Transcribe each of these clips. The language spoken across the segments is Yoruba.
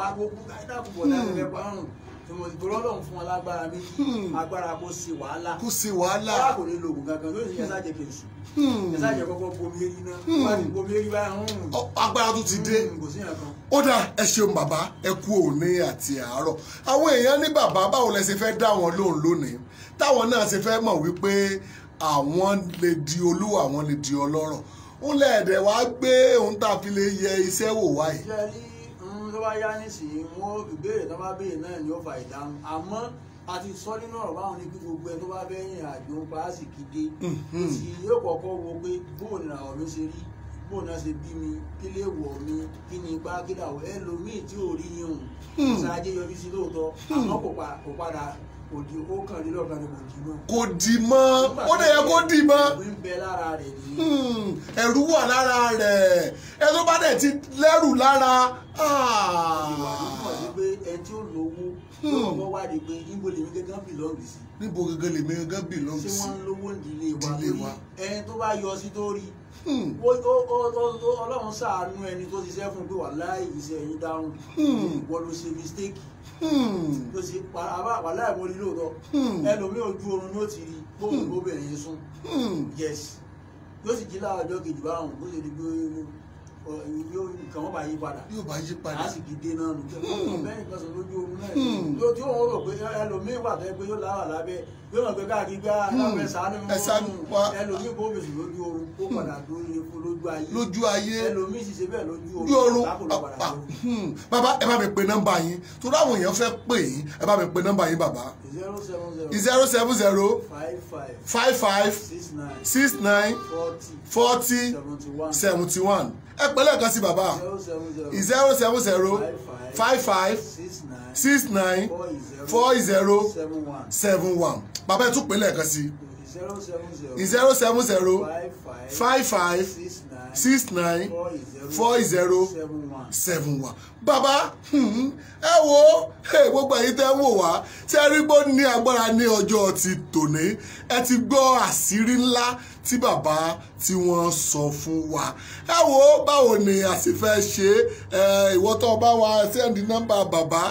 Agbogbo káyidá kò bọ̀ dáa lẹ́fẹ̀ẹ́ parun. Tòrọ́ lọ́hùn fún alágbára méjì. Agbára kò sí wàhálà. Kò sí wàhálà. Ọlá kò ní lo oògùn kankan lórí ẹ̀sà jẹ́ kèsù. Ẹ̀sà jẹ́ kọ́kọ́ bomi eri náà. Wọ́n ti bomi eri báyìí. Agbára tó ti dé. Kò sí nǹkan. Ó dà ẹ ṣeun bàbá ẹ kú òní àti àárọ̀. Àwọn èèyàn ní bàbá báwo lẹ ṣe fẹ́ dá wọn lóhùn lónìí. Táwọn náà ṣe fẹ́ mọ̀ wípé àwọn lè di olúwa àwọn lè di ọlọ́rọ̀. Ó lẹ́ẹ̀dẹ̀ wá gbé ohun tá a fi lè yẹ iṣẹ́ wò wáyé. Tó bá yá nísìnyí wọn ìbéèrè tó bá béèrè náà ni ó fa ìdáhùn àmọ́ a ti sọ nínú ọ̀rọ̀ báwọn ní kí gbogbo ẹ tó bá fẹ́ rìn àjò paasi kìdé tí yóò kọ́kọ́ wo pé bóun ni àwọn mi ṣe rí bóun náà ṣe bí mi kí lè wọ̀ mi kí ni ipá kí làwọ̀ ẹlòmíì tí ò rí yín òun ṣáájú yọrí sí lóòótọ́ àmọ́ kò padà òdì ó kàn rí lọ́ọ̀kan ni kò dì mọ́. Kò dì mọ́ ó dẹ̀ yẹ kó dì mọ́. ẹ̀rù ń bẹ lára rẹ̀ nìyí. Ẹ̀rù wà lára rẹ̀ ẹ tó bá dẹ̀ ti lẹ́rù lára. Ìwà nípa sí pé ẹ tí ó lówó yóò kọ́kọ́ wádìí pé níbo lèmi gángan bìlọ́ọ̀gì sí. Níbo gángan lèmi gángan bìlọ́ọ̀gì sí. Ṣé wọ́n ń lówó ìdílé wa ẹni tó bá yọ sí tó rí Ọlọ́run ṣàánú ẹni tó ṣiṣẹ́ fún pé wàláhì iṣẹ́ yín dáhùn wọ́n ló ṣe mistake ló ṣe wàláhì mo rí lóòótọ́ ẹlòmíì ojú oorun ni ó ti rí bóun lóbìnrin yín sùn yes yóò sì jí láàjọ kejì báwọn bó ṣe di pé nǹkan wọn bá yí padà yóò bá yí padà lásìkò dé náà nù bẹ́ẹ̀ nìkan sọ lójú oorun náà yóò tí òun rò pé ẹlòmíì wà tó yẹ pé yóò láwà lábẹ́ yóò mọ̀ pé káàkiri gbá aláwọ̀ ẹ̀sánú ẹlòmíì kò bèsì lójú oorun ó padà dórí epo lójú ayé ẹlòmíì sì ṣe bẹ́ẹ̀ lójú oorun bàbá ẹ bá mi pe nọ́mbà yín torí àwọn èèyàn fẹ́ pè yín ẹ bá mi pe nọ́mbà yín bàbá 070 55 69 40 71 ẹ pè lẹ́ẹ̀kan sí bàbá 070 55 69 40 71 bàbá ẹ tún pè lẹ́ẹ̀kan sí 070 55 69 40 71 bàbá ẹ wo gbogbo ẹ̀yin tẹ́ ń wò wá tí ẹ rí gbó ní agbára ní ọjọ́ ti tòní ẹ ti gbọ́ àṣírí ńlá tí bàbá tí wọ́n sọ fún wa ẹ wo báwo ni a sì fẹ́ ṣe ìwọ tó bá wa sẹ́ndì nọ́mbà bàbá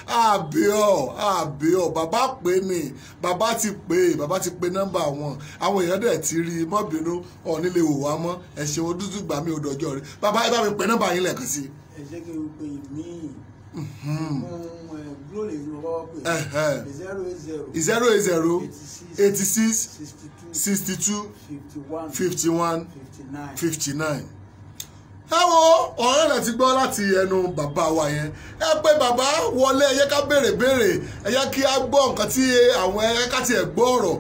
àbíọ́ bàbá pè ní bàbá ti pè nọ́mbà wọn àwọn èèyàn dẹ̀ ti rí mọ́bìnú ọ̀nílé wò wá mọ́ ẹ ṣeun dúdú gbà mí òdòjọ́ rẹ bàbá ẹ bá mi pè nọ́mbà yín lẹ́ẹ̀kan sí. ẹ jẹ́ kí n pe míì glory ni mo kọ́kọ́ pè 080 86 62 51 59. ẹ wo ọ̀rẹ́ rẹ̀ ti gbọ́ láti ẹnu bàbá wa yẹn ẹ pé bàbá wọlé ẹ yẹ ká béèrè ẹ yẹ kí á gbọ́ nǹkan tí àwọn ẹ ká tiẹ̀ gbọ́ ọ̀rọ̀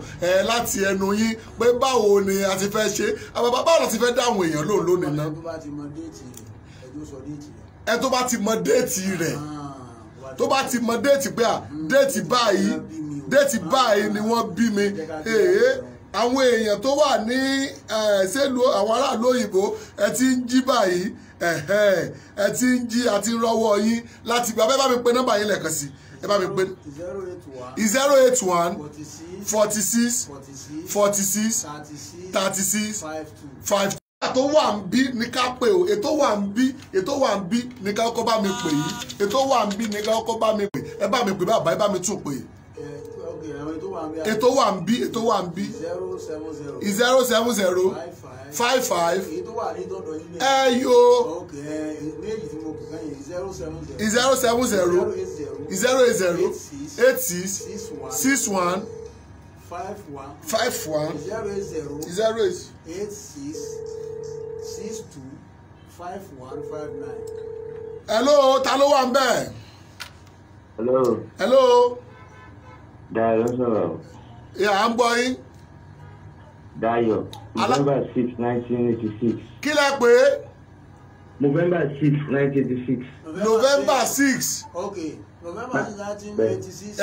láti ẹnu yín pé báwo ni a ti fẹ́ ṣe bàbá báwo la ti fẹ́ dá àwọn èèyàn lóhùn lónìí náà. ẹ tó bá ti mọ déètì rẹ̀ tó bá ti mọ déètì pé déètì báyìí ni wọ́n bí mi àwọn èèyàn tó wà ní ṣèlú àwọn aráàlú òyìnbó ẹ ti ń jí báyìí ẹ ti ń jí àti rọ́wọ́ yín láti bá bá mi pe nọ́mbà yín lẹ́ẹ̀kan sí ẹ bá mi pe 081 46 46 36 52 tó wà ń bí ní ká pè ó ètò wà ń bí ní ká kọ́kọ́ bá mi pè yìí ètò wà ń bí ní ká kọ́kọ́ bá mi pè ẹ bá mi pè bàbá ẹ bá mi tún pè ètò wà ń bí 070 55 ẹyọ 070 86 61 51 08 62 5159. hello ta ló wà ń bẹ̀. hello. Dayo sọ̀rọ̀. à ń gbọ́ yín. Dayo November 6 1986. kí lẹ pé. November 6 1986. November 6. okay. November 6 1986.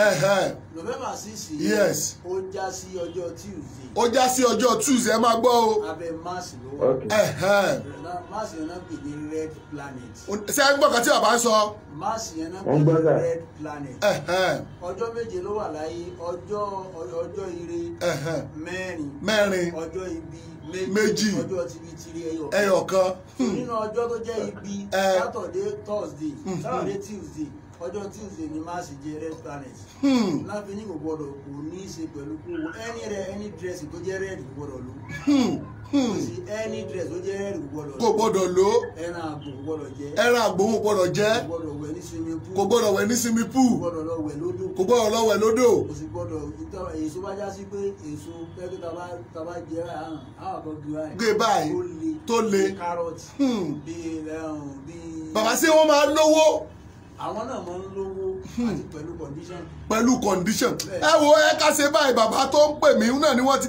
November 6 yìí. yes. ó já sí ọjọ́ Tuesday. ó já sí ọjọ́ Tuesday ẹ máa gbọ́ o. abẹ́ Mars ló wà. máàsì yẹn náà pè ní red planet. ṣé ẹ ń gbọ́ kan tí bàbá ń sọ. máàsì yẹn náà pè ní red planet. ọjọ́ méje ló wà láyé, ọjọ́ ire mẹ́rin, ọjọ́ ibi méjì, ọjọ́ tibitiri ẹyọ kan. nínú ọjọ́ tó jẹ́ ibi Saturday Thursday Tuesday, ọjọ́ Tuesday ni máàsì jẹ́ red planet. láfi ní kò gbọdọ̀ kò ní í ṣe pẹ̀lú kó any dress tó jẹ́ red kò gbọdọ̀ lò. any dress tó jẹ́ red kò gbọdọ̀ lò. ẹran àgbò kò gbọdọ̀ jẹ. ẹran àgbò kò gbọdọ̀ jẹ. kò gbọdọ̀ wẹ̀ ní swimming pool. kò gbọdọ̀ wẹ̀ ní swimming pool. kò gbọdọ̀ lọ wẹ̀ lódò. kò gbọdọ̀ lọ wẹ̀ lódò. kò sì gbọdọ̀ èso bá já sí pé èso pẹ́ẹ́kì tá bá jẹ́ àwọn kan gbé báyìí tó le. carrot bíi bàbá sí wọn máa lówó. àwọn náà máa ń lówó àti pẹ̀lú condition. pẹ̀lú condition. ẹ wo ẹ ká ṣe báyìí bàbá tó ń pè mí náà ni wọ́n ti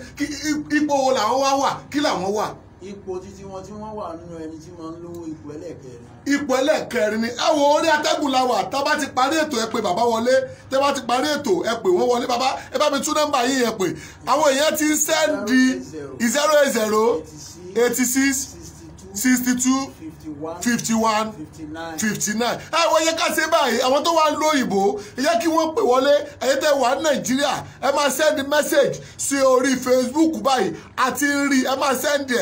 ipò wo làwọn wá wà kí làwọn wà. ipò títí wọn tí wọ́n wà nínú ẹni tí wọ́n ń lówó ipò ẹlẹ́ẹ̀kẹrin. ipò ẹlẹ́ẹ̀kẹrin ni ẹ wo orí atẹ́gùn la wà tá bá ti parí ètò ẹ pè bàbá wọlé tẹ́ bá ti parí ètò ẹ pè wọ́n wọlé bàbá ẹ bá mi tún nọ́mbà yín yẹn pè àwọn èèyàn ti ń sẹ́ndì 080 86 62 51 59. àwọn yẹ ká ṣe báyìí àwọn tó wà ń lo òyìnbó ẹ jẹ́ kí wọ́n pè wọlé ẹ̀yẹ tẹ́ wà ní Nàìjíríà ẹ máa send message sí orí Facebook báyìí àti rí ẹ máa send ẹ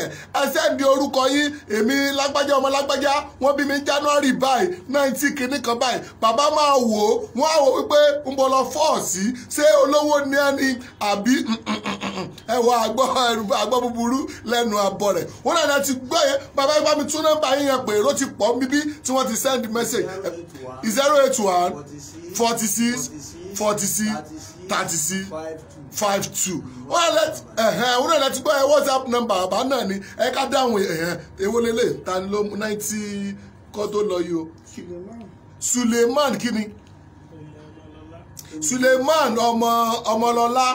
send orúkọ yín èmi lágbájá ọmọ lágbájá wọ́n bí mi January báyìí 90 kìíní kan báyìí bàbá máa wò ó wọ́n á wò wípé ń bọ̀ lọ fọ́ọ̀sì ṣé olówó ní ẹni àbí ẹ wọ àgbọ̀ búburú lẹ́nu àbọ̀ rẹ̀ wọ́n náà láti gbọ́ yẹn bàbá ẹ bá mi tún nọ́mbà yín yẹn pé èrò ti pọ̀ bíbí tí wọ́n ti send message 081 46 46 36 52 wọ́n náà láti gbọ́ yẹn WhatsApp number bàbá náà ni ẹ ká dáhùn èwo lélẹ̀ ta ni ló 90 kọ́ tó lọ yìí o Suleiman kíni Suleiman ọmọlọ́lá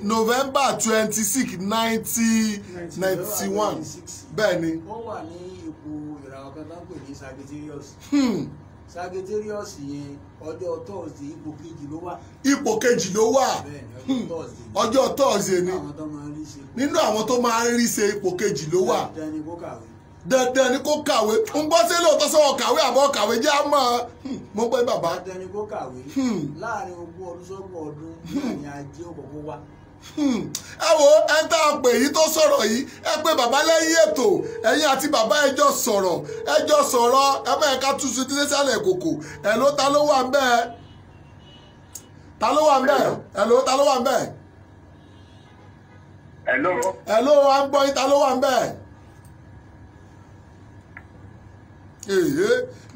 November 26 1991 bẹ́ẹ̀ ni. ó wà ní ipò ìràwọ̀ kan tó ń pè ní Sagittarius. Sagittarius yẹn ọjọ́ Thursday ipò kejì ló wà. ipò kejì ló wà ọjọ́ Thursday ni nínú àwọn tó máa ń rí ṣe ipò kejì ló wà. dandan ni kó kàwé ń gbọ́ sí lóòótọ́ sọ́wọ́ kàwé àbọ̀ kàwé jẹ́ àmọ́ mo pẹ́ bàbá. dandan ni kó kàwé láàrin ogún ọdún sọ́gbọ̀n ọdún ní ajé òkòkò wá. ẹ wo ẹ tá a pè yìí tó sọ̀rọ̀ yìí ẹ pé bàbá lẹ́yìn ètò ẹ̀yin àti bàbá ẹjọ́ sọ̀rọ̀ ẹ bẹ́ẹ̀ ká tún sí sísàlẹ̀ kòkò ẹ̀ ló ta ló wà ń bẹ́ẹ̀ ta ló wà ń bẹ́ẹ̀ ẹ̀ ló ta ló wà ń bẹ́ẹ̀. ẹ̀ ló wà ń gbọ́ yín ta ló wà ń bẹ́ẹ̀.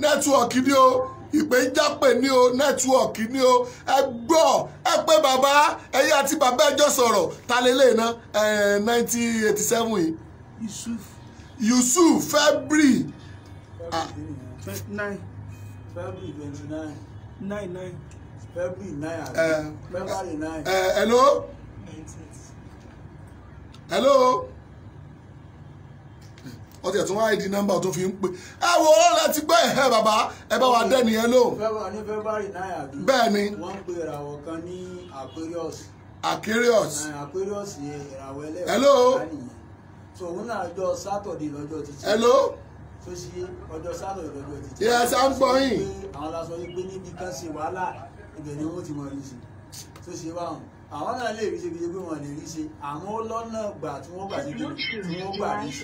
nẹ́tíwọ̀kì ni o ìpè ń jápè ní o nẹ́tíwọ̀kì ní o ẹ gbọ́ ẹ pé bàbá ẹ̀yin àti bàbá ẹjọ́ sọ̀rọ̀ ta lélẹ̀ iná 1987 yìí Yusuf February 29 February 9 hello ọtí ẹ̀tún wáyé di nọ́mbà tó fi ń pè ẹ wo láti gbọ́ ẹ̀hẹ́ bàbá ẹ bá wa dẹ́ni yẹn lóhùn. ní February 9 àbí. bẹ́ẹ̀ ni. wọ́n ń pe ìràwọ̀ kan ní Aquarius. Aquarius. Aquarius yẹn ìràwọ̀ ẹlẹ́ẹ̀kọ́. hello. so òun náà ọjọ́ Saturday lọ́jọ́ títí. hello. tó ṣe ọjọ́ Saturday lọ́jọ́ títí. yẹ ẹsẹ̀ ń gbọ́ yín. àwọn lásán yìí pé níbi kan ṣe wàhálà ibẹ̀ ni wọ́n ti mọ̀ ní sí tó ṣe báwọn àwọn náà lè rí ṣe kí pé wọn lè rí ṣe àmọ́ lọ́nà gbà tí wọ́n gbà sí kí tí wọ́n gbà rí ṣe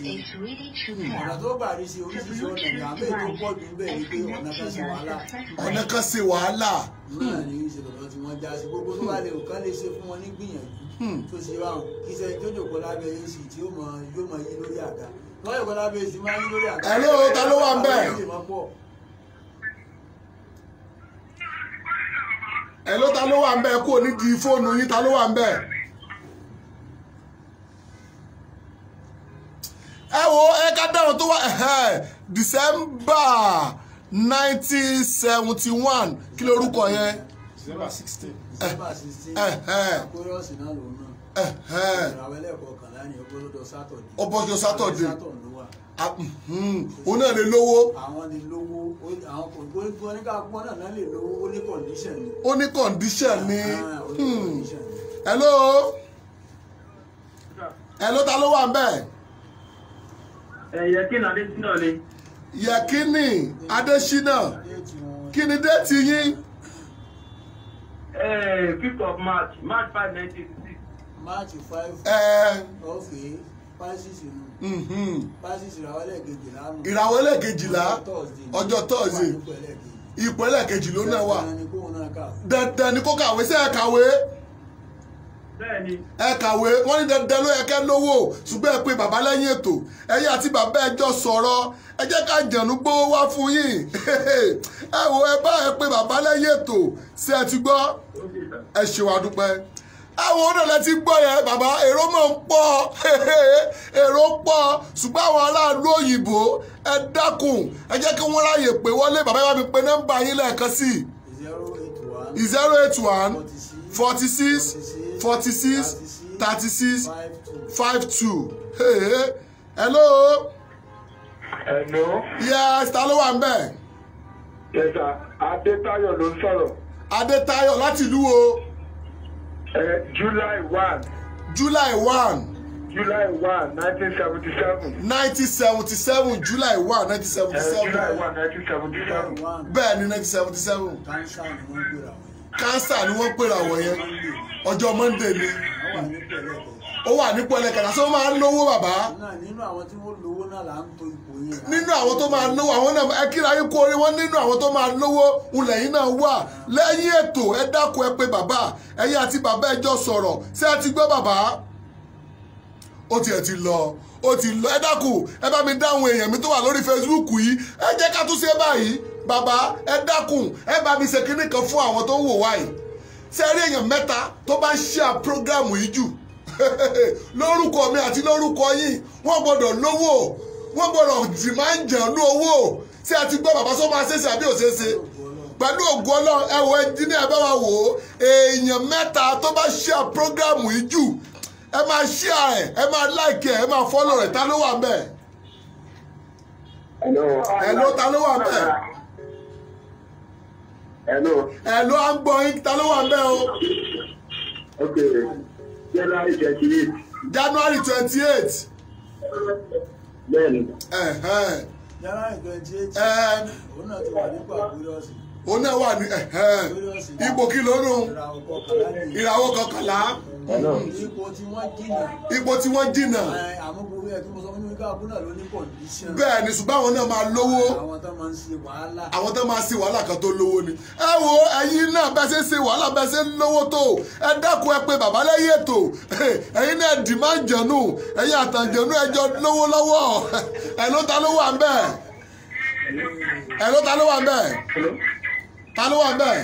ọ̀nà tó gbà rí ṣe oríṣiríṣi ọ̀nà ní àmì tó pọ̀ jù bẹ́ẹ̀ ni pé ọ̀nà kan ṣe wàhálà. ọ̀nà kan ṣe wàhálà. náà ní rí ṣe lọ́dọ̀ tí wọ́n já sí gbogbo tó bá lè kán lè ṣe fún wọn ní gbìyànjú tó ṣe báwọn kí ṣe tó jòkó lábẹ́ ac tí yóò mọ yí lórí àga lọ́yọ̀ kó lábẹ́ ac máa ń yí lórí àga. ẹ̀ ló ta ló wà ń bẹ̀? ẹ̀ ló ta ló wà ń bẹ̀ kó ní di fóònù yín ta ló wà ń bẹ̀? ẹ wo ẹ ká dáhùn tó wà December 1971 kí lorúkọ yẹn? December 16. Aquarius náà lòun náà. ìràwọ̀ ẹlẹ́ẹ̀kọ̀ọ̀kànlá ni ọbọ̀jọ sátọ̀dé òun náà lè lówó. àwọn lè lówó àwọn kò oníkàkùn náà lè lówó ó ní condition ni. ó ní condition ni. hello ta ló wà ń bẹ̀? Yẹkínì Adésínà ni. Yẹkínì Adésínà kí ni déètì yín? 5th of March 5, 1986. March 5. Okay. Pisces ìràwọ̀ ẹlẹ́ẹ̀kejìlá ọjọ́ Thursday ipò ẹlẹ́ẹ̀kejì ló náà wà. Dandan ni kó kàwé sí ẹ kàwé. Ẹ kàwé wọ́n ní dandan ló yẹ kẹ́ lówó ṣùgbọ́n ẹ pé bàbá lẹ́yìn ètò ẹ̀yin àti bàbá ẹjọ́ sọ̀rọ̀ ẹ jẹ́ ká jẹ̀nu gbówó wá fún yín. Ẹ wo ẹ bá ẹ pé bàbá lẹ́yìn ètò ṣé ẹ ti gbọ́ ẹ ṣe wá dúpẹ́. Àwọn ọ̀dọ́lẹ̀ ti gbọ́ yẹn bàbá èrò máa ń pọ̀ èrò pọ̀ ṣùgbọ́n àwọn aráàlú òyìnbó ẹ dákun ẹ jẹ́ kí wọ́n ráyè pé wọlé bàbá yẹn bá mi pe nọ́mbà yín lẹ́ẹ̀kan sí 081 46 46 36 52. Hello. Hello. Yes, ta ló wà ń bẹ̀? Yes sir, Adétáyọ̀ ló ń sọ̀rọ̀. Adétáyọ̀ láti ìlú wo? July 1. July 1. July 1, 1977. 1977 July 1 1977. July 1, 1977. Bẹ́ẹ̀ ni 1977. Cancer ni wọ́n pèrè àwọ̀ yẹn ọjọ́ Monday ni ó wà ní pẹ̀lẹ́kẹ̀lá sọ máa ń lówó bàbá. Nínú àwọn tí wọ́n lówó náà là ń to ipò yẹn. Nínú àwọn tó máa lówó àwọn náà ẹ kíra yín kó orí wọn nínú àwọn tó máa lówó ńlẹ̀ yín náà wà lẹ́yìn ètò ẹ dákun ẹ pé bàbá ẹ̀yin àti bàbá ẹjọ́ sọ̀rọ̀ ṣé ẹ ti gbọ́ bàbá? Ó tiẹ̀ ti lọ ẹ dákun ẹ bá mi dáhùn èèyàn mi tó wà lórí Facebook yìí ẹ jẹ́ ká tún ṣe báyìí bàbá ẹ dákun ẹ bá mi ṣe kinní kan fún àwọn tó ń wò wáyìí ṣé ẹ rí èèyàn mẹ́ta tó bá ń ṣíà prógráàmù yìí jù lórúkọ mi àti lórúkọ yín wọ́n gbọ́dọ̀ lówó wọ́n gbọ́dọ̀ dì máa ń jẹun ní owó ṣé ẹ ti gbọ́ bàbá sọ máa ṣeéṣe àbí òṣèṣe pẹ̀lú ògùn Ọlọ́run ẹ wo ẹnjíníà ẹ bá wa wò ó èèyàn mẹ́ta tó bá ṣíà prógráàmù yìí jù ẹ máa ṣíà ẹ máa láìkì ẹ máa fọ́lọ̀ rẹ̀ ta ló wà ńbẹ̀? Hello ta ló wà ńbẹ̀? Hello à ń gbọ́ yín ta ló wà ńbẹ̀ o? Okay. January 28. January 28. Bẹ́ẹ̀ni. January 28. Òun náà ti wà nípò àkúrẹ́ọ̀sì. Òun náà wà ní ipò kí ló nù? Ìràwọ̀ kọkànlá. Ipò tí wọ́n jìnnà. Àmọ́ gbogbo ẹ̀ tí mo sọ fún mi ká àbúrò ló ní condition. Bẹ́ẹ̀ ni ṣùgbọ́n àwọn náà máa lówó. Àwọn tó máa ń ṣe wàhálà. Àwọn tó máa ń ṣe wàhálà kan tó lówó ni. Ẹ wo ẹ̀yin náà bẹ́ẹ̀ ṣe ń ṣe wàhálà bẹ́ẹ̀ ṣe ń lówó tó. Ẹ dákun ẹ pé bàbá lẹ́yìn ètò. Ẹ̀yin náà dì máa ń jẹ̀nu. Ẹ̀yin àtàjẹ̀nu ẹjọ́ lówó lọ́wọ́. Ẹ̀ ló ta ló wà ń bẹ̀? Ta ló wà ń bẹ̀? Ta ló wà ń bẹ̀?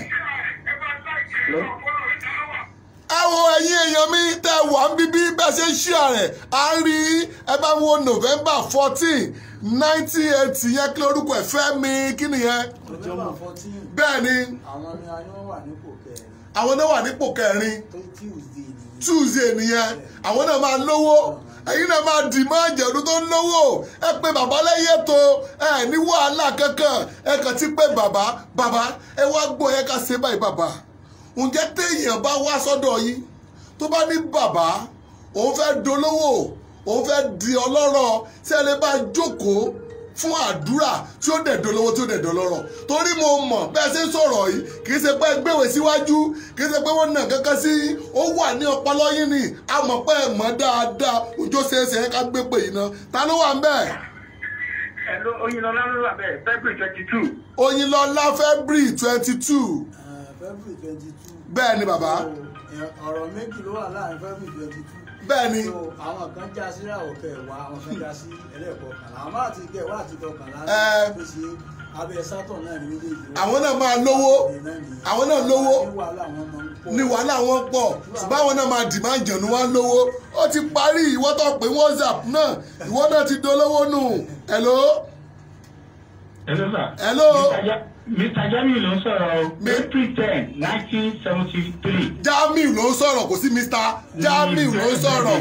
Ẹ wo ẹ̀yin èèyàn mi tẹ́ wà ń bíbí bẹ́ẹ̀ ṣe ń ṣí ààrẹ à ń rí ẹ bá wo November 14 1980 yẹn kí lórúkọ ẹ̀ Fẹ́mi kí nìyẹn? Bẹ́ẹ̀ ni àwọn náà wà nípò kẹrin Tuesday nìyẹn àwọn náà máa lówó ẹ̀yin náà máa dì máa jẹ̀rú tó ń lówó ẹ pé bàbá lẹ́yìn ètò ẹ ní wàhálà kankan ẹ kàn ti pé bàbá ẹ wá gbọ́ ẹ ká ṣe báyìí bàbá. Ǹjẹ́ téèyàn bá wá sọ́dọ̀ yín tó bá ní bàbá òun fẹ́ dolówó òun fẹ́ di ọlọ́rọ̀ tí ẹ lè bá jókòó fún àdúrà tí ó dẹ̀ dolówó tí ó dẹ̀ dọlọ́rọ̀ torí mo mọ̀ bẹ́ẹ̀ ṣe ń sọ̀rọ̀ yìí kì í ṣe pé gbéwèé síwájú kì í ṣe pé wọ́n nà kankan sí ó wà ní ọpọlọ yín ni a mọ̀ pé ẹ mọ̀ dáadáa ojú ṣeéṣe ká gbé pè yín náà ta ló wà ń bẹ̀? Oyinlọlá ló wà bẹ́ẹ̀ February 22. Oyinlọlá February 22. February 22. Bẹ́ẹ̀ ni bàbá. Ọ̀rọ̀ méjì ló wà láàrin February 22. Bẹ́ẹ̀ ni. Àwọn kan já sí ìràwọ̀ kẹwàá àwọn kan já sí ẹlẹ́ẹ̀kọkànlá àwọn máa ti kẹwàá àti kọkànlá ló ṣe abẹ́ sátọ̀ náà ní méjèèjì. Àwọn náà máa lówó àwọn náà lówó ní wàhálà wọn pọ̀ ṣùgbọ́n àwọn náà máa dì máa ń jẹ̀nu wá lówó ó ti parí ìwọ tó pé WhatsApp náà ìwọ náà ti dolówó nù. Hello. Hello sir. Hello. Mr. Jamiu ló ń sọ̀rọ̀ April 10, 1973. Jamiu ló ń sọ̀rọ̀ kò sí Mr. Jamiu ló ń sọ̀rọ̀.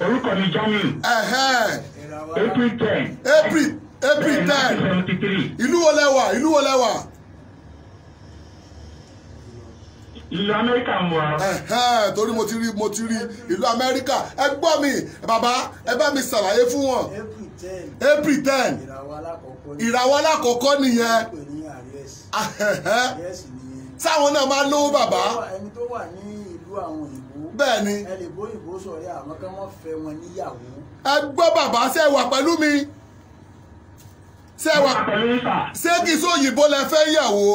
Orúkọ mi Jamiu. April 10. April 10. 1973. Ìlú wo lẹ wà? ìlú Amẹ́ríkà ń wà. Torí mo ti rí ìlú Amẹ́ríkà. Ẹ gbọ́ mi bàbá ẹ bá mi ṣàlàyé fún wọn. April 10 ìràwọ̀ alákọ̀ọ́kọ́ nìyẹn. Sáwọn náà máa lówó bàbá. Ẹni tó wà ní ìlú àwọn òyìnbó. Bẹ́ẹ̀ ni. Ẹ lè bó òyìnbó sọ̀rọ̀ àwọn kan wọ́n fẹ́ wọn níyàwó. Ẹ gbọ́ bàbá ṣé wà pẹ̀lú mi. Ṣé kìí sóyìnbó lẹ fẹ́ yàwó?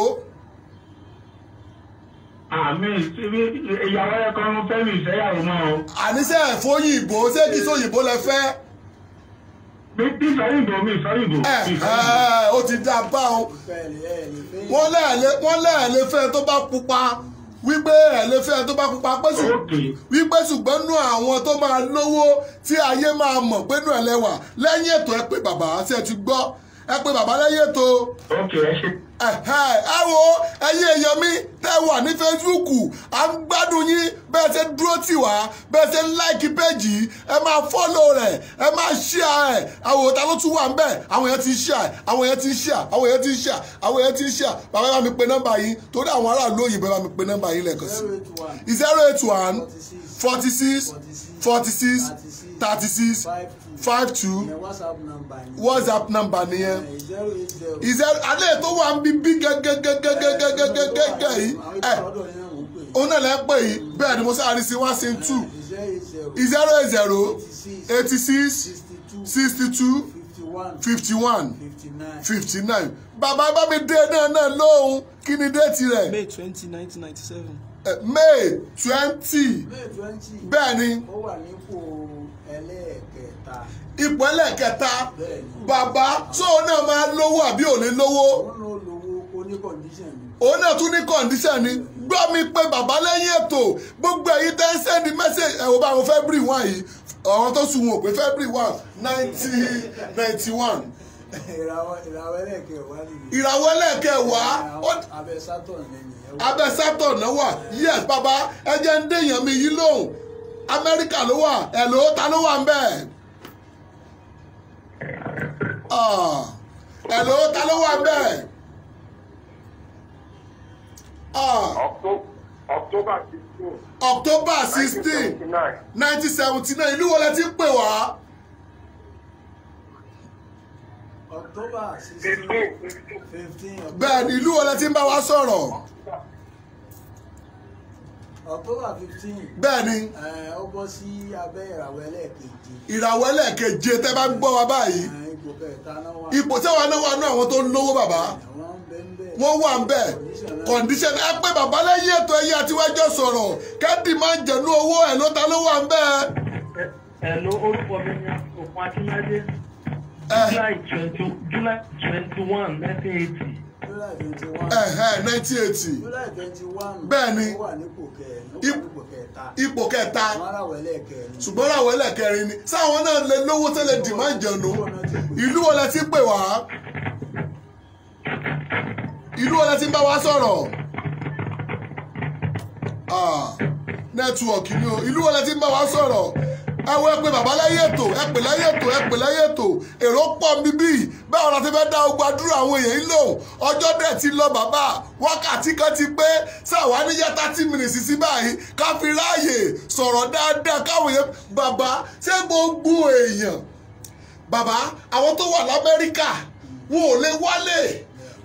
Àmì ìyàwó ẹ̀kọ́ ń fẹ́ mi ìfẹ́yàwó mọ́ o. Àníṣe ẹ̀fọ́yìnbó ṣé kìí sóyìnbó lẹ fẹ́? Ó ti dá bá o. Wọ́n lẹ́ẹ̀lẹ́ fẹ́ tó bá pupa wípé ẹ̀lẹ́fẹ́ tó bá pupa wípé ṣùgbọ́n nú àwọn tó máa lówó tí ayé máa mọ̀ pé nú ẹ̀lẹ́wà lẹ́yìn ètò ẹ pé bàbá ṣe ti gbọ́ ẹ pé bàbá lẹ́yìn ètò. Ẹ wo ẹ̀yin èèyàn mi tẹ́ wà ní Facebook à ń gbádùn yín bẹ́ẹ̀ ṣe dúró tì wá bẹ́ẹ̀ ṣe ń láìkì péjì ẹ máa fọ́lò rẹ̀ ẹ máa ṣíà ẹ̀ àwọn òòtà ló tún wà ń bẹ̀ àwọn èèyàn ti ṣíà àwọn èèyàn ti ṣíà àwọn èèyàn ti ṣíà àwọn èèyàn ti ṣíà bàbá bá mi pe nọ́mbà yín torí àwọn aráàlú òyìnbó bá mi pe nọ́mbà yín lẹ́ẹ̀kan sí 081 46 46 36 52 WhatsApp number nìyẹn alẹ́ tó wà ń bí gẹ́gẹ́gẹ́gẹ́gẹ́gẹ́gẹ́ yìí òun náà lẹ́ pè yìí bẹ́ẹ̀ ni mo sáré sí 162 080 86 62 51 59 bàbá bá mi dé náà lóhùn kí ni déètì rẹ̀. May 20 1997. May 20 bẹ́ẹ̀ ni ó wà nípò ẹlẹ́ẹ̀kẹta. Ipò ẹlẹ́ẹ̀kẹta bàbá sóun náà máa lówó àbí ò ní lówó. Òun náà tún ní kọ̀ǹdíṣàn ni gbọ́ mi pé bàbá lẹ́yìn ètò gbogbo ẹ̀yin tẹ́ ń sẹ́ndí mẹ́sẹ̀jì ẹ̀wọ̀n bá wọn February 1 yìí ọ̀rọ̀ tó sùn wọn pé February 1 1991. Ìràwọ̀ ẹlẹ́ẹ̀kẹwàá abẹ́ Saturn náà wà yes bàbá ẹ jẹ́ ń dèèyàn mi yìí lóhùn Amẹ́ríkà ló wà ẹ̀lò ta ló wà ń bẹ̀ ẹ̀lò ta ló wà ń bẹ̀ October 16 1979 ìlú wo lẹ ti ń pè wá. October 15. Bẹ́ẹ̀ ni ìlú wo lẹ ti ń bá wa sọ̀rọ̀. October 15. Bẹ́ẹ̀ ni. Ó bọ́ sí abẹ́ ìràwọ̀ ẹlẹ́ẹ̀keje. Ìràwọ̀ ẹlẹ́ẹ̀keje tẹ́ bá gbọ́ wa báyìí. Ipò kẹta náà wà. Ipò tẹ́wàá náà wà ní àwọn tó ń lówó bàbá. Wọ́n wà ń bẹ̀. Condition ẹ pé bàbá lẹ́yìn ètò ẹ̀yẹ àtiwájọ́ sọ̀rọ̀ kẹ́dì máa ń jẹ̀nú owó ẹ̀ ló ta ló wà ń bẹ̀. Ẹ ló orúkọ mi ní Òkun Akínládé. July 21 1980. 1980. Bẹ́ẹ̀ ni ipò kẹta ṣùgbọ́n ràwọ̀ ẹlẹ́ẹ̀kẹrin ni sáwọn náà lè lówó tẹ́lẹ̀ dì máa ń jẹ̀nú ìlú wo lẹ ti pè wá ìlú wo lẹ ti ń bá wa sọ̀rọ̀ nẹ́tíwọ̀kì ni o ìlú wo lẹ ti ń bá wa sọ̀rọ̀ ẹ wo ẹ pé bàbá láyé ètò ẹ pè láyé ètò èrò pọ̀ bíbí báwo la ti fẹ́ dá ogun àdúrà àwọn èèyàn yìí lò ọjọ́ dẹ̀ ti lọ bàbá wákàtí kan ti pé sáwa níyà 30 minutes sí báyìí ká fi ráàyè sọ̀rọ̀ dáadáa káwọn èèyàn bàbá ṣé gbogbo èèyàn bàbá àwọn tó wà l'Amẹ́ríkà wọn ò lè wálé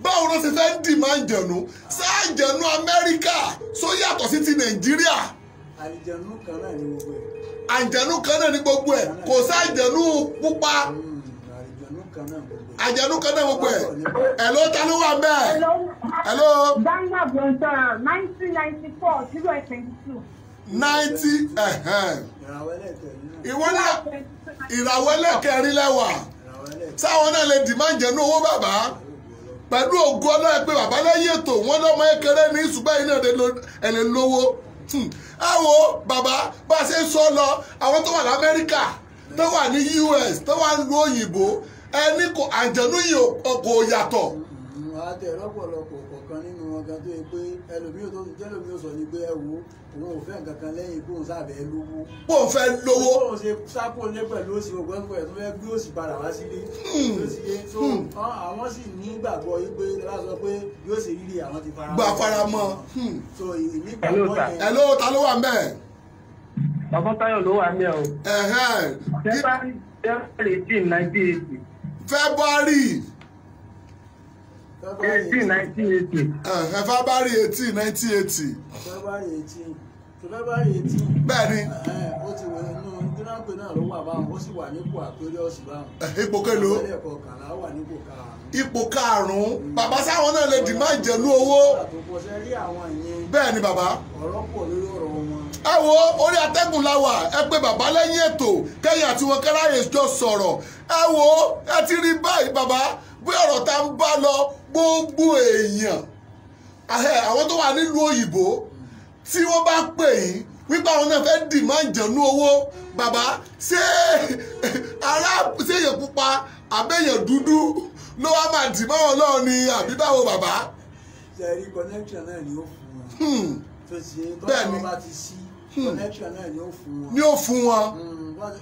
báwo ló ti fẹ́ ń dì máa ń jẹ̀nu sáà jẹ̀nu Amẹ́ríkà só yàtọ̀ sí ti Nàìjíríà. Àlìjẹ̀nu kan náà ni gbogbo ẹ̀. Àjẹ̀nú kan náà ní gbogbo ẹ̀ kò sáàjẹ̀nú pupa àjẹ̀nú kan náà gbogbo ẹ̀ ẹ̀ló ta ló wà bẹ́ẹ̀ ẹ̀ló. Ghana Blanchard 1994 022. 90 ìwọ náà ìràwọ̀ ẹlẹ́kẹrin lẹ́wà sáwọn náà lè dì máa ń jẹ̀nú owó bàbá pẹ̀lú ògo ọlọ́ọ̀ pé bàbá lẹ́yìn ètò wọn lọ́mọ ẹkẹrẹ ní ṣùgbọ́n iná ẹ̀ lè lówó. Ẹ wo bàbá bá a ṣe ń sọ lọ àwọn tó wà l'Amẹ́ríkà tó wà ní US tó wà ń lu òyìnbó ẹni kò àjẹnú yìí kò yàtọ̀. Àtẹ lọ́pọ̀lọpọ̀ kò ọ̀kan nínú wọn gan tó yẹ pé ẹlòmíì tó ti jẹ́lòmíì sọ ni pé ẹ wo òun ò fẹ́ nǹkan kan lẹ́yìn kóun sábẹ́ lówó. bóun fẹ́ lówó. bóun ṣe sápò lé pẹ̀lú òsì ògbọ́ngbọ̀ ẹ̀ tó fẹ́ gbé òsì padà wá sílé. so àwọn sì ní ìgbàgbọ́ yìí pé ẹ bá sọ pé yóò ṣe rírì àwọn ti fara mọ́. gbà fara mọ́. so ìnígbàgbọ́ yẹn. hello ta ló wà ń bẹ̀? Bàbá Táyọ̀ ló wà ní ẹ̀ o. February 18, 1980. February 18, 1980. February 18, 1980. February 18. February 18. Bẹ́ẹ̀ni. Ó ti wọ inú gíráǹpé náà ló wà báwọn, ó sì wà nípò àpéròsì báwọn. Ipò kelo. Ẹ̀kọ́ kàlá wà nípò karùn-ún. Ipò karùn-ún. Bàbá sáwọn náà lè dì máa jẹ̀lú owó. Bẹ́ẹ̀ni bàbá. Ọ̀rọ̀ pọ̀ lórí ọ̀rọ̀ wọn. Ẹ wo orí atẹ́gùn la wà, ẹ pé bàbá lẹ́yìn ètò kẹ́yìn àti wọn kẹ́láyè jọ sọ̀rọ̀. Ẹ wo ẹ ti rí báyìí bàbá bí ọ̀rọ̀ tá ń bá lọ gbogbo èèyàn. Àwọn tó wà nílùú òyìnbó tí wọ́n bá pè yín wípé àwọn náà fẹ́ dì máa ń jẹ̀nú owó bàbá ṣé èèyàn pupa àbẹ́yàn dúdú ló wá máa dì máa wọn lọ́ọ̀ ni àbí báwo bàbá. Ṣé rí connection náà ni ó fún wọn. Tó ṣe tọ́lá bá ti sí connection náà ni ó fún wọn. Ni ó fún wọn.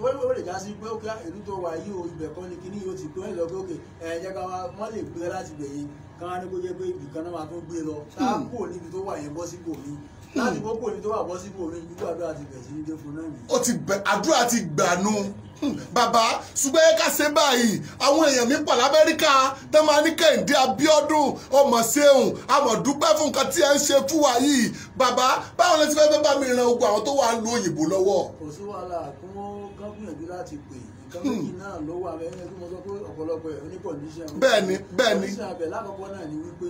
Wọ́n lè já sí pé ókè ìlú tó wà yìí o ibẹ̀ kan ní kíní yóò ti pé wọ́n lọ pé ókè jẹ́ ká wọ́n lè gbé láti bẹ̀yẹn ká wá ní kó jẹ́ pé ibì kan náà máa tún gbé lọ táà kò níbi tó wà yẹn bọ́ sípò mi láti bọ́ kò níbi tó wà bọ́ sípò mi nígbà àdúrà ti bẹ̀ sí ní dé fún náà nìyí. Ó ti bẹ̀ àdúrà ti gbànú bàbá ṣùgbọ́n ẹ ká ṣe báyìí àwọn èèyàn mi pọ̀ l'Amẹ́ríkà tó máa ní Kẹ́hìndé Abíọ́dún ọmọ ṣeun àmọ̀ dúpẹ́ fún nǹkan tí ẹ ń ṣe fún wa yìí bàbá báwo lẹ ti fẹ́ bá mi ran ogun àwọn tó wà ń lo òyìnbó lọ́wọ́. Kò sí wàhálà kí wọ́n gbìyànjú láti pè nǹkan méjì náà ló wà bẹ́ẹ̀ ní mo sọ pé ọ̀pọ̀lọpọ̀ ẹ̀ ní condition. Bẹ́ẹ̀ni. Condition abẹ lákọ̀ọ́kọ́ náà ni wípé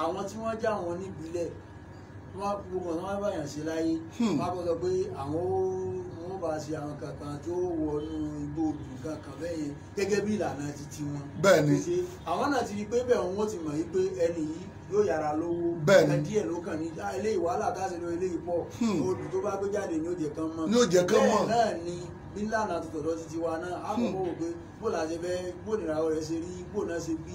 àwọn tí wọ́n já wọn níbílẹ̀ wọ́n gbogbo ọ̀nà wọn báyàn ṣe láyé wọ́n á kọ́ sọ pé àwọn ó bá ṣe àwọn kankan tó wọnú igbó òdùn kankan bẹ́ẹ̀ yẹn gẹ́gẹ́ bí ìlànà títí wọn. Bẹ́ẹ̀ni. Àwọn náà ti rí pé bẹ́ẹ̀ wọ́n ti mọ̀ yí pé ẹni yìí yóò yára lówó. Bẹ́ẹ̀ni. Díẹ̀ ló kàn ní eléyìí wàhálà káṣí ló eléyìí pọ̀ odù tó bá gbé jáde ní ó jẹ kán mọ́. Ní ó jẹ kán mọ́. Bẹ́ẹ̀ náà ni nílànà tó tọ̀dọ̀ títí wa náà á kọ́kọ́ wò pé bó la ṣe fẹ́ bó nìràwọ̀ rẹ̀ ṣe rí bó náà ṣe bí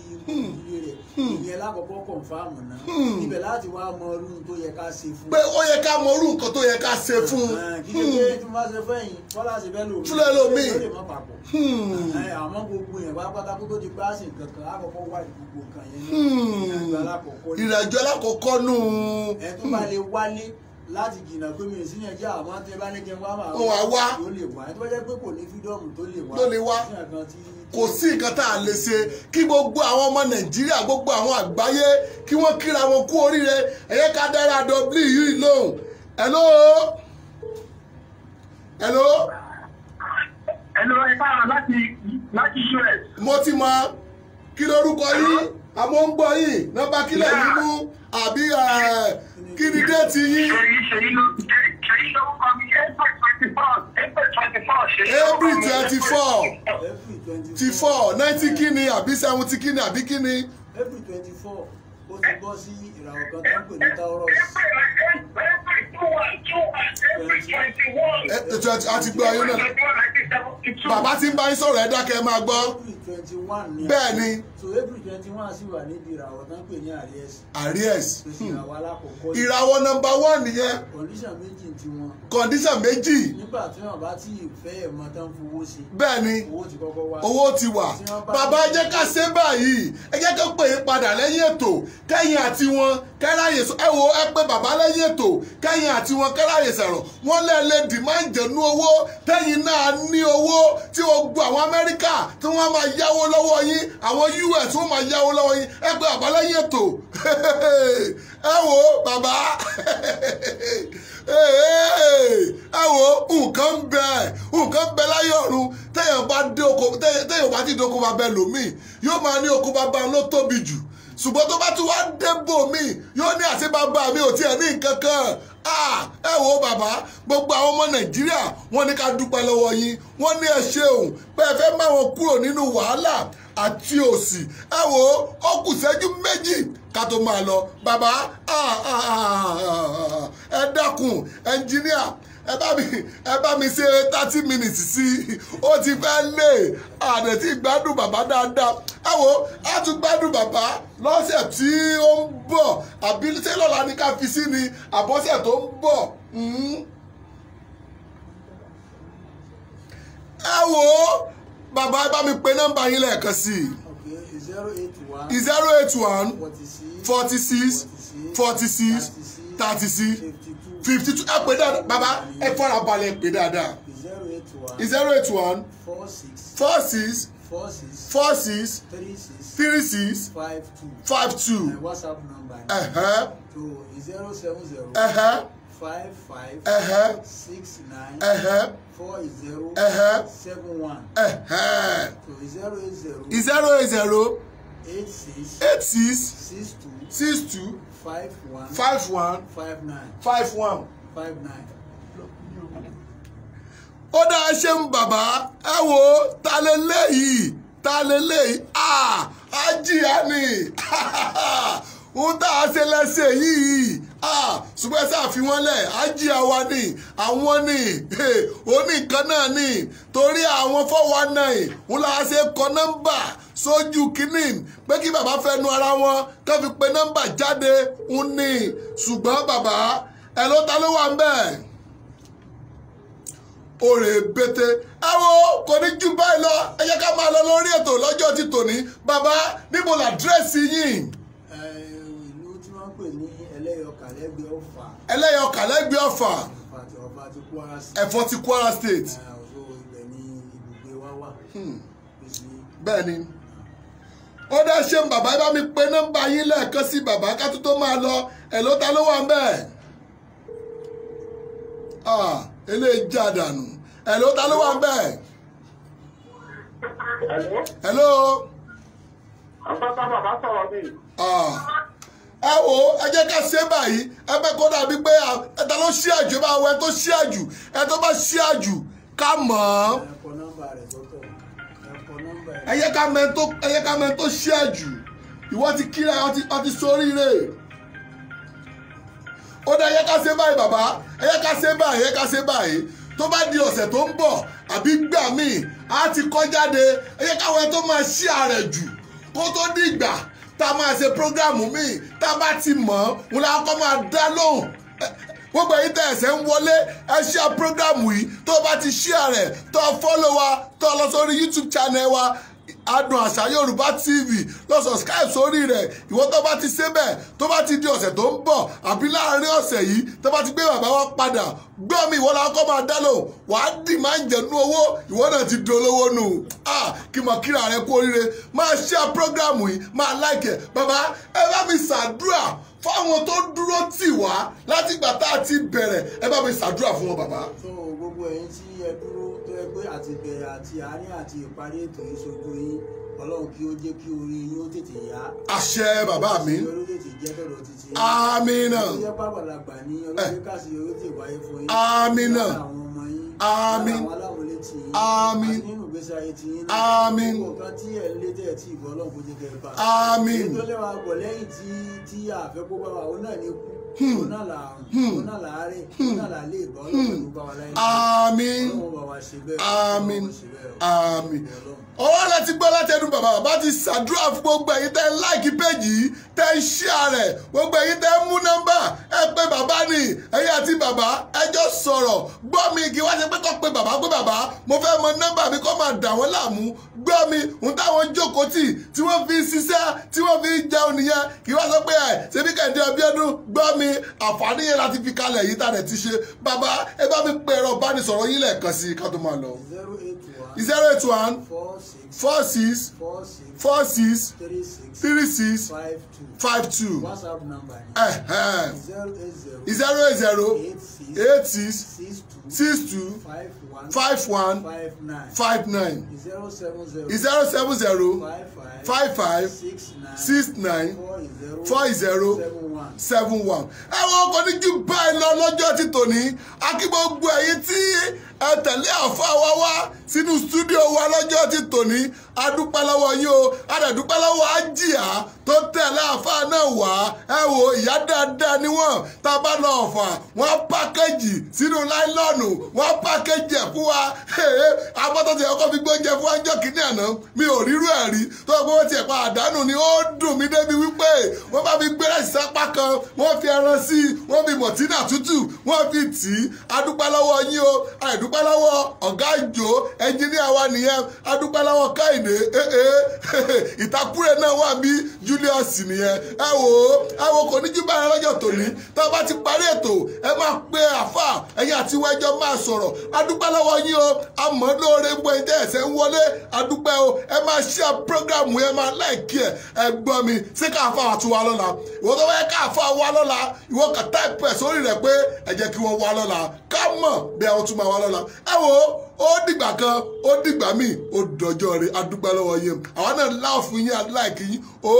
ilé rẹ̀ ìyẹn lákọ̀ọ́kọ́ kọ̀ǹfàmù náà ibẹ̀ láti wá mọ irú tó yẹ ká ṣe fún. Pé ó yẹ ká mọ irú nǹkan tó yẹ ká ṣe fún. Kí ni pé tí mo bá ṣe fẹ́yìn fọ́lá ṣe fẹ́ lòmí. Fúlẹ̀ lómi. Ó lè mọ́ papọ̀. Àmọ́ gbogbo yẹn pátápátá kó tó di páàsì kankan àkọ́kọ́ wà gbogbo nǹkan yẹn náà. Ìrìnàjò alákọ̀ọ́kọ́ nù. Ẹ tó bá lè wálé láti jìnnà pé mi ò sí yẹn jẹ́ àmọ́ tí ẹ bá ní kí n wá máa wá tó lè wá ẹ tó bá jẹ́ pé kò ní fídọ́ọ̀mù tó lè wá kò sí nǹkan tá a lè ṣe kí gbogbo àwọn ọmọ Nàìjíríà gbogbo àwọn àgbáyé kí wọ́n kíra wọn kú oríire ẹ̀yẹ ká dára w yìí lóhùn. Hello. ẹ káàárọ̀ láti US. Mo ti mọ kí lorúkọ yín àmọ́ ń gbọ́ yìí nọ́mbà kílẹ̀ yín mú àbí kí ni déètì yín. ṣèyí ló kọ́ mi April 24 90 kíni àbí 70 kíni àbí kíni. April 24 ó ti bọ́ sí ìràwọ̀ kan tó ń pè ní Taurus. Àti gbọ́ ayé náà. Bàbá tí ń bá yín sọ̀rọ̀ ẹ dákẹ́ ẹ máa gbọ́. April 21 ni. Bẹ́ẹ̀ ni. So April 21 sì wà níbi ìràwọ̀ tó ń pè ní Aries. Aries. Ìràwọ̀ alákọ̀ọ́kọ́. Ìràwọ̀ number 1 nìyẹn. Condition méjì tí wọn. Condition méjì. Nígbà tí wọn bá tí ìfẹ́ ẹ̀mọ́ tán fowó sí. Bẹ́ẹ̀ ni. Owó ti kọ́kọ́ wá. Owó ti wà. Bàbá ẹ jẹ́ ká ṣe báyìí. Ẹ jẹ́ ká pè é padà lẹ́yìn ètò. Kẹ́yìn àti wọn kẹ́ráyè sọ. Ẹ wo ẹ pé bàbá lẹ́yìn ètò. Kẹ́yìn àti wọn kẹ́ráyè sọ̀rọ̀. Wọ́n lẹ́ẹ̀lẹ́ dì máa ń jẹ̀nú owó. Tẹ́yìn náà ní owó tí ó gbọ́ àwọn Amẹ́ríkà tí wọ́n máa yáwó lọ́wọ́ yín. Àwọn US wọ́n máa yáwó lọ́wọ́ yín. Ẹ pé bàbá lẹ́yìn ètò. Ẹ wo bàbá. Ẹ wo nǹkan ń bẹ láyé ọ̀run téèyàn bá ti dé oko bàbá ẹlòmíì yóò máa ní oko bàbá ló tóbi jù ṣùgbọ́n tó bá tún wá débò mi yóò ní àti bàbá mi ò tiẹ̀ ní nǹkan kan. Ẹ wo bàbá gbogbo àwọn ọmọ Nàìjíríà wọ́n ní ká dúpẹ́ lọ́wọ́ yín wọ́n ní ẹ ṣeun pé ẹ fẹ́ máa wọn kúrò nínú wàhálà àti òṣì. Ẹ wo ó kù ṣẹ́jú méjì ká tó máa lọ bàbá ẹ dákun ẹnjíníà ẹ bá mi ṣe 30 minutes sí ó ti fẹ́ lé àdẹ̀ tí gbádùn bàbá dáadáa ẹ wo á tún gbádùn bàbá lọ́sẹ̀ tí ó ń bọ̀ àbí ṣé lọ́la ní ká fi sí ni àbọ̀sẹ̀ tó ń bọ̀ ẹ wo bàbá ẹ bá mi pe nọ́mbà yín lẹ́ẹ̀kan sí i 081 46 46 36 52 ẹ pè dáadáa bàbá ẹ fọ́ra balẹ̀ pè dáadáa 081 46 46 36 52 WhatsApp number. So 070 55 69 40 71. So 080 86 62 51 51 59. ó dá ṣe ń bàbá ẹ wo ta lélẹ́yìí ájíà ni ohun tá a ṣe lẹ́sẹ̀ yìí ṣùgbọ́n ẹ̀sẹ̀ àfihàn lẹ̀ ájíà wa ni àwọn ni oníkan náà ni torí àwọn 419 ń la ṣe kọ nọ́mbà sójú kínní pé kí bàbá fẹnu ara wọn kó fi pe nọ́mbà jáde ń ní ṣùgbọ́n bàbá ẹ ló ta ló wà ń bẹ́ẹ̀ òrè bété ẹ wo kò ní jù báyìí lọ ẹ jẹ́ ká máa lọ lórí ètò lọ́jọ́ ti tòní bàbá níbo làdírẹ́sì yín. ìlú tí wọ́n pè ní ẹlẹ́yọkàlẹ́gbẹ̀ẹ́ Ọ̀fà. ẹlẹ́yọkàlẹ́gbẹ̀ẹ́ Ọ̀fà. Ẹ̀fọ́ ti Kwara State. ibẹ̀ ni ibùgbé wa wà. bẹ́ẹ̀ ni ó dá ṣe ń bàbá ẹ bá mi pe nọ́mbà yín lẹ́ẹ̀kan sí bàbá ká tó máa lọ ẹ̀ ló ta ló wà ń bẹ́ẹ̀. eléyìí já dànù ẹ̀ ló ta ló wà ń bẹ́ẹ̀. hello. àpáta bàbá sọ̀rọ̀ mi. ẹ wo ẹ jẹ́ ká ṣe báyìí ẹ bẹ́ kó dàbí pé ẹ ta ló ṣí àjù ẹ bá wọ ẹ tó ṣí àjù ẹ tó bá ṣí àjù ká mọ̀ ọ́. ẹ yẹ ká mẹ́ tó ṣí àjù ìwọ ti kíra ọtí sóríire. ó dá ẹ yẹ ká ṣe báyìí bàbá ẹ yẹ ká ṣe báyìí tó bá di ọ̀sẹ̀ tó ń bọ̀ àbí gbà míì á ti kọ́ jáde ẹ yẹ káwọn ẹ tó máa ṣí ààrẹ jù kó tó dìgbà tá a máa ṣe prógráàmù míì tá a bá ti mọ̀ ọ́n wọn làwọn kọ́ máa dá lóhùn gbogbo èyí tẹ ẹsẹ̀ ń wọlé ẹ ṣíà prógráàmù yìí tó bá ti ṣíà rẹ̀ tó fọ́lọ̀ wa tó lọ sórí YouTube channel wa Adùn Àṣà Yorùbá TV lọ subscribe sórí rẹ̀ ìwọ tó bá ti ṣe bẹ́ẹ̀ tó bá ti di ọ̀sẹ̀ tó ń bọ̀ àbí láàrin ọ̀sẹ̀ yìí tó bá ti gbé bàbá wa padà gbọ́ mi ìwọ làwọn kọ́ máa dá lò wàá dì máa ń jẹ̀nu owó ìwọ náà ti di olówó nù kí mọ̀ kíra rẹ kú oríire máa ṣíà prógráàmù yìí máa láìkẹ̀ bàbá ẹ bá mi ṣàdúrà fáwọn tó dúró tì wá láti ìgbà tá a ti bẹ̀rẹ̀ ẹ bá mi ṣàdúrà fún wọn bàbá. so gbogbo ẹ̀yin tí ẹ dúró tó ẹ pé àti bẹ̀rẹ̀ àti àárín àti ìparí ètò yìí ṣojú yín Ọlọ́run kí ó jẹ́ kí orí yín ó tètè yá. àṣẹ bàbá mi. orí tètè jẹ́ tọ̀dọ̀ títí. àmínà. ó jẹ́ pàbàlàgbà ní ọlọ́run káàsì orí tètè wáyé fún yín. àmínà. àwọn ọmọ yín. àmín. àwọn aláwọlé tì yín. àmín. nínú ìgbésí ayé tì yín. àmín. nǹkan tí ẹ lé tẹ̀ tí ìbọn Ọlọ́run kò jẹ́ kẹ́ ẹ bá. àmín. ètò lẹ́wà gbọ̀ lẹ́yìn tí àfẹ́kó bá wà ó náà ní kú ọ̀nà làárùn ọ̀nà làárẹ̀ ọ̀nà làálẹ̀ ìbọn Ọlọ́run ló bá wa láyé. àmín. Ọlọ́run bá wa ṣe bẹ́ẹ̀. àmín. àmín. ọwọ́ láti gbọ́ láti ẹnu bàbá ti ṣàdúrà fún gbogbo ẹ̀yin tẹ́ ń láìkí péjì yìí tẹ́ ń ṣíà rẹ̀ gbogbo ẹ̀yin tẹ́ ń mú nọ́mbà ẹ pé bàbá ni ẹ̀yin àti bàbá ẹjọ́ sọ̀rọ̀ gbọ́ mi kí wá ṣe pé kọ́ pé bàbá mo fẹ́ mọ nọ́mbà mi kọ́ máa dà wọ́n láàmú gbọ́ mi ń táwọn jókòó tì tí wọ́n fi ṣiṣẹ́ tí wọ́n fi jẹun nìyẹn kí wá sọ pé ṣebí Kẹ́hìndé Abíọ́dún gbọ́ mi àǹfààní yẹn láti fi kalẹ̀ yìí tàdé ti ṣe bàbá ẹ bá mi pe ẹ̀rọ ìbánisọ̀rọ̀ yín lẹ́ẹ̀kan sí ká tó máa lọ. 081 46 46 36 52 WhatsApp number 080 86 62 51 59 070 55 69 40 71. ẹ̀wọ̀n kò ní jù báyìí lọ lọ́jọ́ ti tòní akí gbogbo ẹ̀yin tí ẹ tẹ̀lé àfáà wa wá sínú stúdíò wa lọ́jọ́ ti tòní adúpẹ́ lọ́wọ́ yín o adẹ̀dúpẹ́ lọ́wọ́ Àjíà tó tẹ̀lé àáfàá náà wá ẹ wo ìyá dáadáa ni wọ́n tá a bá lọ Ọ̀fà wọ́n pákéjì sínú láìlọ́ọ̀nù wọ́n pákéjì ẹ̀ fún wa abọ́tọ̀ tí ọkọ̀ fi gbóúnjẹ fún wájọ́ kìíní àná mi ò rírú ẹ̀ rí tó gbé wọ́n ti ẹ̀pá àdánù ni ó dùn mí débi wípé wọ́n bá fi gbẹ́rẹ́ sí sápá kan wọ́n fi ẹran sí wọ́n fi mọ̀tínà tútù wọ́n fi tì í adúpẹ́ lọ́wọ́ yín o àìdúpẹ́ lọ́wọ́ ọ̀gá ìjò ẹnjíníà wa nìyẹn adúpẹ́ lọ́wọ́ Káyìndé ìtakùrẹ́ náà wà bí Julius nìyẹn ẹ wo kò ní jú báyìí lọ́jọ́ tòní tá a bá ti parí ètò ẹ máa pe àfà ẹ̀yin àti wẹ́jọ́ máa sọ̀rọ̀ adúpẹ́ lọ́wọ́ yín o àmọ́ lóore gbọ́ ẹ̀jẹ̀ ẹ̀sẹ̀ ń wọlé adúpẹ́ o ẹ máa share program yẹn máa like ẹ gbọ́ mi sí káfà àtúwà lọ́la ìwọ tó fẹ́ káfà wá lọ́la ìwọ kà type ẹ̀ sórí rẹ̀ pé ẹ jẹ́ kí wọ́n wá lọ́la ká mọ̀ bí àwọn tún máa wá lọ́la ẹ wo ó dìgbà kan ó dìgbà míì ó dọjọ́ rẹ̀ adúpẹ́ lọ́wọ́ yín àwọn náà láòfin yín aláìkí yín ó